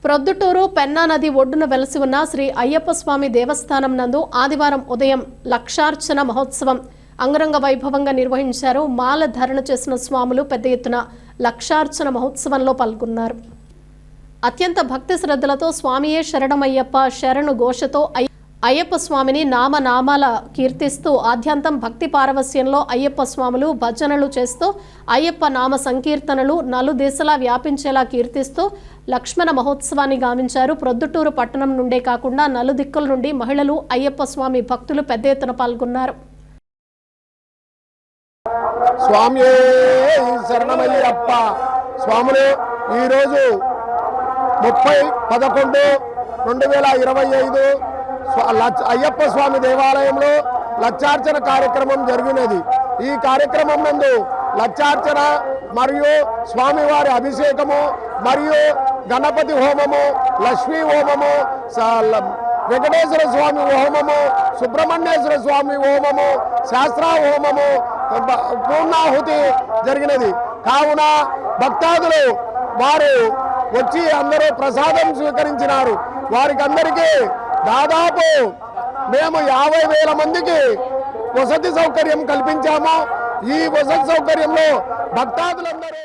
ప్రొద్దుటూరు పెన్నా నది ఒడ్డున వెలసి ఉన్న శ్రీ అయ్యప్ప స్వామి దేవస్థానం నందు ఆదివారం ఉదయం లక్షార్చన మహోత్సవం అంగరంగ వైభవంగా నిర్వహించారు. మాల ధారణ చేసిన స్వాములు పెద్ద ఎత్తున లక్షార్చన మహోత్సవంలో పాల్గొన్నారు. అత్యంత భక్తి శ్రద్ధలతో స్వామియే శరణమయ్యప్ప శరణు ఘోషతో అయ్యప్ప స్వామిని నామనామాల కీర్తిస్తూ ఆద్యంతం భక్తి పారవస్యంలో అయ్యప్ప స్వాములు భజనలు చేస్తూ అయ్యప్ప నామ సంకీర్తనలు నలుదేశలా వ్యాపించేలా కీర్తిస్తూ లక్ష్మణ మహోత్సవాన్ని గావించారు. ప్రొద్దుటూరు పట్టణం నుండే కాకుండా నలుదిక్కుల నుండి మహిళలు అయ్యప్ప స్వామి భక్తులు పెద్ద ఎత్తున పాల్గొన్నారు. స్వామి శరణమయ్యప్ప స్వాములు ఈరోజు 30/11/2025 అయ్యప్ప స్వామి దేవాలయంలో లక్షార్చన కార్యక్రమం జరిగినది. ఈ కార్యక్రమం నందు లక్షార్చన మరియు స్వామివారి అభిషేకము మరియు గణపతి హోమము, లక్ష్మీ హోమము, వెంకటేశ్వర స్వామి హోమము, సుబ్రహ్మణ్యేశ్వర స్వామి హోమము, శాస్త్ర హోమము, పూర్ణాహుతి జరిగినది. కావున భక్తాదులు వారు వచ్చి అందరూ ప్రసాదం స్వీకరించినారు. వారికి అందరికీ దాదాపు మేము 50,000 మందికి వసతి సౌకర్యం కల్పించాము. ఈ వసతి సౌకర్యంలో భక్తాదులందరూ